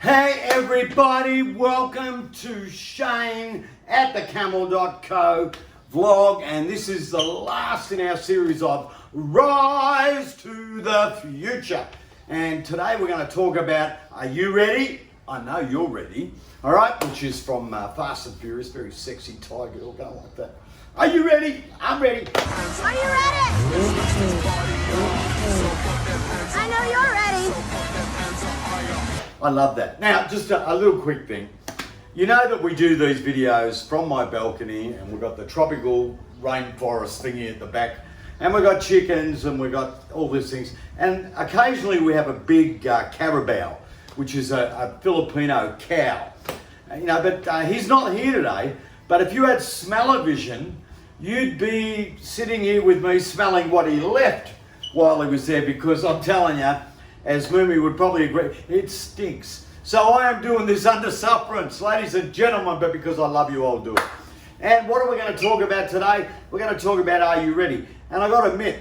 Hey everybody, welcome to Shane at TheCamel.co vlog, and this is the last in our series of Rise to the Future. And today we're going to talk about, are you ready? I know you're ready, all right, which is from Fast and Furious, very sexy Thai girl going like that. Are you ready? I'm ready. Are you ready? I know you're ready. I love that. Now, just a little quick thing. You know that we do these videos from my balcony, and we've got the tropical rainforest thingy at the back, and we've got chickens, and we've got all these things. And occasionally we have a big carabao, which is a Filipino cow. But he's not here today. But if you had smell-o-vision, you'd be sitting here with me smelling what he left while he was there, because I'm telling you, as Mumi would probably agree, it stinks. So I am doing this under sufferance, ladies and gentlemen, but because I love you, I'll do it. And what are we going to talk about today? We're going to talk about Are You Ready? And I got to admit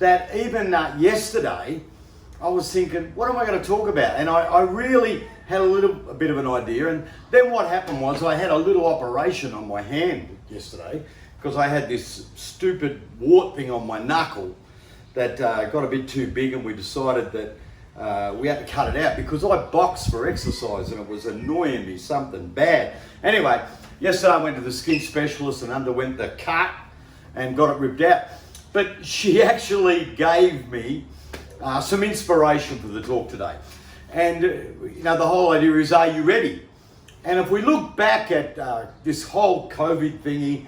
that even yesterday, I was thinking, what am I going to talk about? And I really had a bit of an idea. And then what happened was I had a little operation on my hand yesterday, because I had this stupid wart thing on my knuckle that got a bit too big, and we decided that we had to cut it out because I boxed for exercise and it was annoying me something bad. Anyway, yesterday I went to the skin specialist and underwent the cut and got it ripped out. But she actually gave me some inspiration for the talk today. And the whole idea is, are you ready? And if we look back at this whole COVID thingy,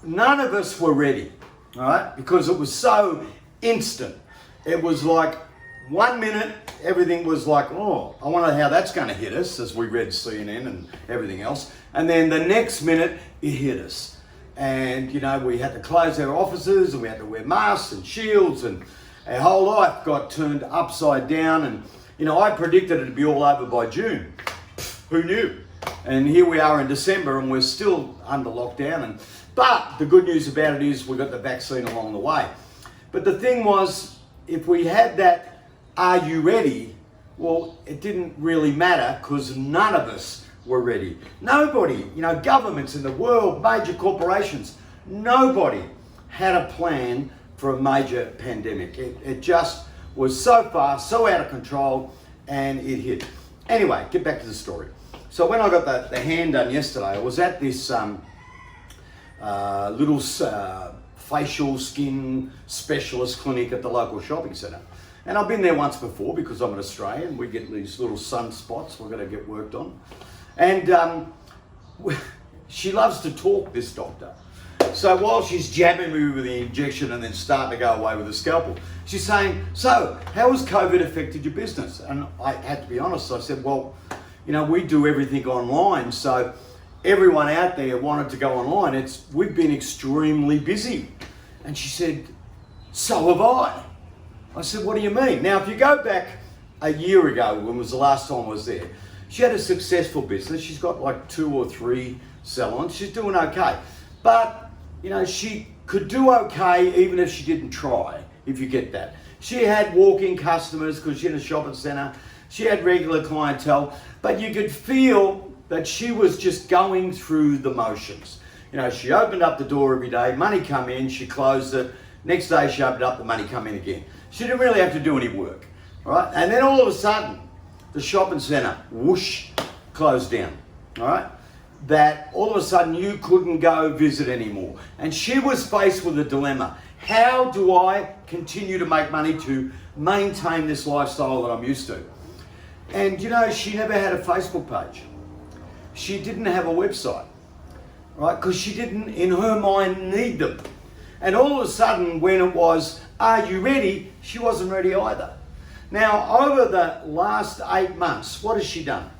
none of us were ready, all right? Because it was so instant. It was like 1 minute, everything was like, oh, I wonder how that's going to hit us, as we read CNN and everything else. And then the next minute, it hit us. And, we had to close our offices and we had to wear masks and shields, and our whole life got turned upside down. And, I predicted it to be all over by June. Who knew? And here we are in December and we're still under lockdown. But the good news about it is we got the vaccine along the way. But the thing was, if we had that, are you ready? Well, it didn't really matter because none of us were ready. Nobody, governments in the world, major corporations, nobody had a plan for a major pandemic. It just was so fast, so out of control, and it hit. Anyway, get back to the story. So when I got the hand done yesterday, I was at this little facial skin specialist clinic at the local shopping centre. And I've been there once before because I'm an Australian. We get these little sunspots we're going to get worked on. And she loves to talk, this doctor. So while she's jabbing me with the injection and then starting to go away with the scalpel, she's saying, so how has COVID affected your business? And I had to be honest. I said, well, we do everything online. So everyone out there wanted to go online. We've been extremely busy. And she said, so have I. I said, what do you mean? Now, if you go back a year ago, when was the last time I was there, she had a successful business. She's got like 2 or 3 salons. She's doing okay. But, she could do okay even if she didn't try, if you get that. She had walk-in customers because she had a shopping centre. She had regular clientele. But you could feel that she was just going through the motions. She opened up the door every day, money come in, she closed it. Next day she opened up, the money come in again. She didn't really have to do any work, right? And then all of a sudden, the shopping centre, whoosh, closed down, all right? That all of a sudden you couldn't go visit anymore. And she was faced with a dilemma. How do I continue to make money to maintain this lifestyle that I'm used to? And she never had a Facebook page. She didn't have a website, right? Because she didn't, in her mind, need them. And all of a sudden, when it was, are you ready? She wasn't ready either. Now, over the last 8 months, what has she done?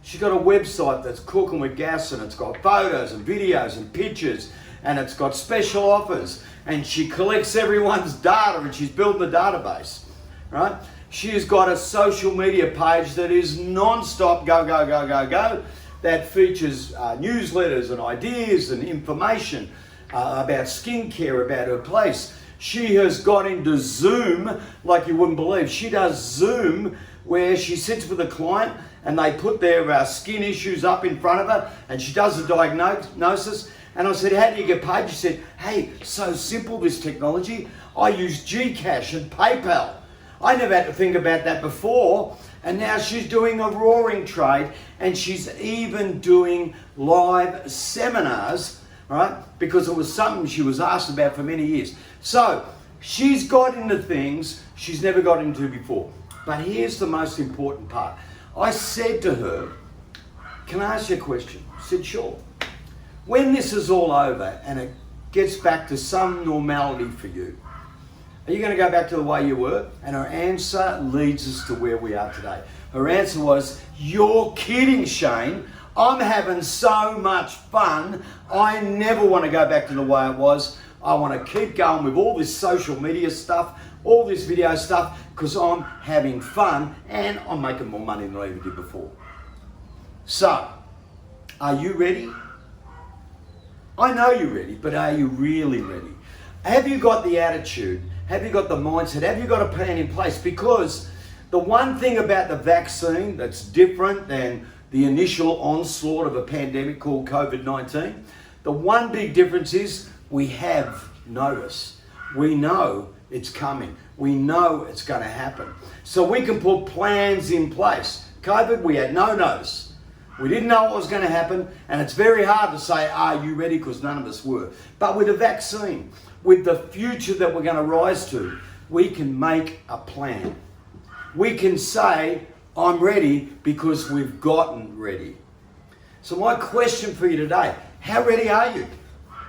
She's got a website that's cooking with gas, and it's got photos and videos and pictures, and it's got special offers, and she collects everyone's data, and she's building a database, right? She's got a social media page that is non-stop go, go, go, go, go, that features newsletters and ideas and information about skincare, about her place. She has got into Zoom like you wouldn't believe. She does Zoom where she sits with a client and they put their skin issues up in front of her and she does the diagnosis. And I said, how do you get paid? She said, hey, so simple, this technology. I use Gcash and PayPal. I never had to think about that before. And now she's doing a roaring trade and she's even doing live seminars, right? Because it was something she was asked about for many years. So she's got into things she's never got into before. But here's the most important part. I said to her, can I ask you a question? I said, sure. When this is all over and it gets back to some normality for you, are you going to go back to the way you were? And her answer leads us to where we are today. Her answer was, you're kidding, Shane. I'm having so much fun. I never want to go back to the way it was. I want to keep going with all this social media stuff, all this video stuff, because I'm having fun and I'm making more money than I ever did before. So, are you ready? I know you're ready, but are you really ready? Have you got the attitude? Have you got the mindset? Have you got a plan in place? Because the one thing about the vaccine that's different than the initial onslaught of a pandemic called COVID-19, the one big difference is we have notice. We know it's coming. We know it's going to happen. So we can put plans in place. COVID, we had no notice. We didn't know what was going to happen, and it's very hard to say, are you ready? Because none of us were. But with a vaccine, with the future that we're going to rise to, we can make a plan. We can say, I'm ready because we've gotten ready. So my question for you today, how ready are you?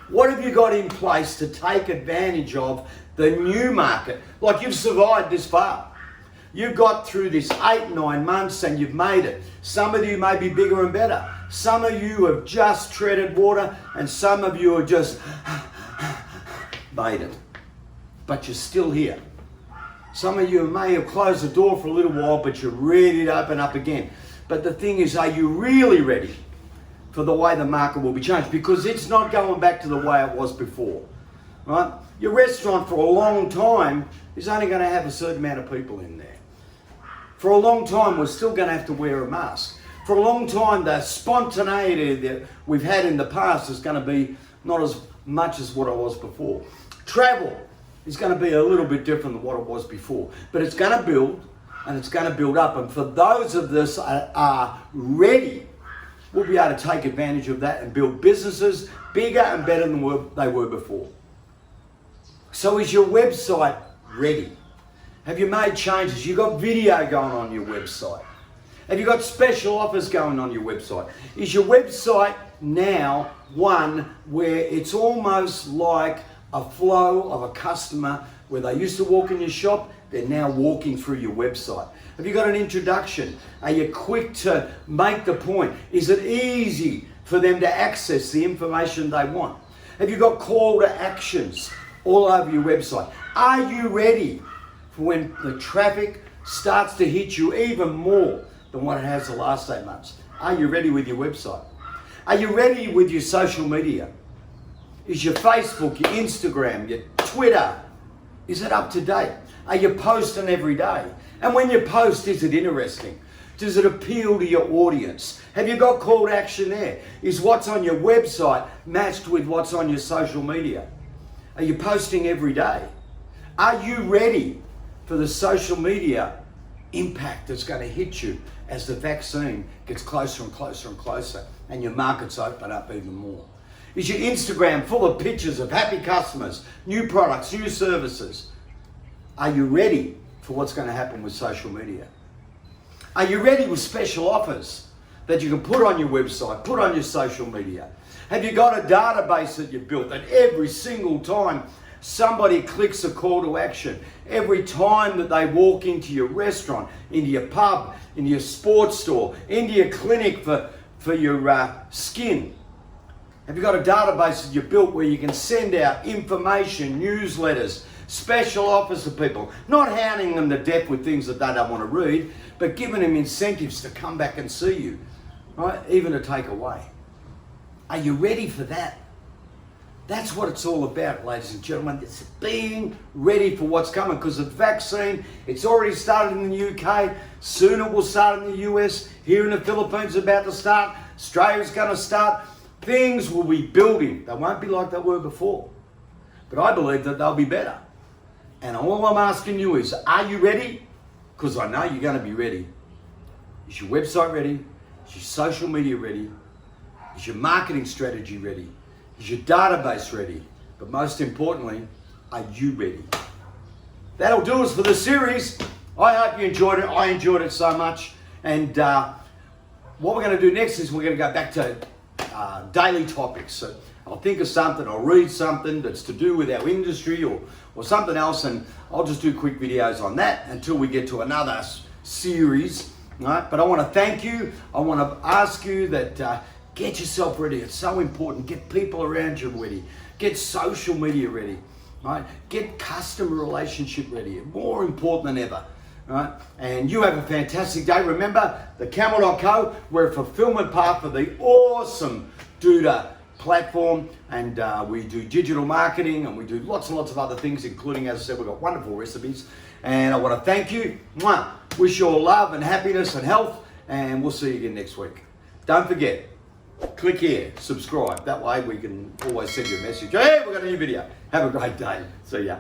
What have you got in place to take advantage of the new market? Like, you've survived this far. You've got through this 8-9 months and you've made it. Some of you may be bigger and better. Some of you have just treaded water and some of you have just made it. But you're still here. Some of you may have closed the door for a little while, but you're ready to open up again. But the thing is, are you really ready for the way the market will be changed? Because it's not going back to the way it was before, right? Your restaurant for a long time is only going to have a certain amount of people in there. For a long time, we're still going to have to wear a mask. For a long time, the spontaneity that we've had in the past is going to be not as much as what it was before. Travel is going to be a little bit different than what it was before. But it's going to build, and it's going to build up. And for those of us that are ready, we'll be able to take advantage of that and build businesses bigger and better than they were before. So is your website ready? Have you made changes? You've got video going on your website. Have you got special offers going on your website? Is your website now one where it's almost like a flow of a customer where they used to walk in your shop, they're now walking through your website? Have you got an introduction? Are you quick to make the point? Is it easy for them to access the information they want? Have you got call to actions all over your website? Are you ready for when the traffic starts to hit you even more than what it has the last 8 months? Are you ready with your website? Are you ready with your social media? Is your Facebook, your Instagram, your Twitter, is it up to date? Are you posting every day? And when you post, is it interesting? Does it appeal to your audience? Have you got call to action there? Is what's on your website matched with what's on your social media? Are you posting every day? Are you ready for the social media impact that's going to hit you as the vaccine gets closer and closer and closer and your markets open up even more? Is your Instagram full of pictures of happy customers, new products, new services? Are you ready for what's going to happen with social media? Are you ready with special offers that you can put on your website, put on your social media? Have you got a database that you've built that every single time somebody clicks a call to action, every time that they walk into your restaurant, into your pub, into your sports store, into your clinic for your skin, have you got a database that you built where you can send out information, newsletters, special offers to people, not hounding them to death with things that they don't want to read, but giving them incentives to come back and see you, right? Even to take away. Are you ready for that? That's what it's all about, ladies and gentlemen. It's being ready for what's coming, because the vaccine, it's already started in the UK. Soon it will start in the US. Here in the Philippines, it's about to start. Australia's going to start. Things will be building. They won't be like they were before. But I believe that they'll be better. And all I'm asking you is, are you ready? Because I know you're going to be ready. Is your website ready? Is your social media ready? Is your marketing strategy ready? Is your database ready? But most importantly, are you ready? That'll do us for the series. I hope you enjoyed it. I enjoyed it so much. And what we're going to do next is we're going to go back to daily topics. So I'll think of something, I'll read something that's to do with our industry or something else, and I'll just do quick videos on that until we get to another series. Right? But I want to thank you. I want to ask you that get yourself ready. It's so important. Get people around you ready. Get social media ready. Right? Get customer relationship ready. More important than ever. Right? And you have a fantastic day. Remember, TheCamel.co, we're a fulfillment path for the awesome Duda platform, and we do digital marketing, and we do lots and lots of other things, including, as I said, we've got wonderful recipes. And I want to thank you. Mwah. Wish you all love and happiness and health, and we'll see you again next week. Don't forget, click here, subscribe. That way we can always send you a message. Hey, we've got a new video. Have a great day. See ya.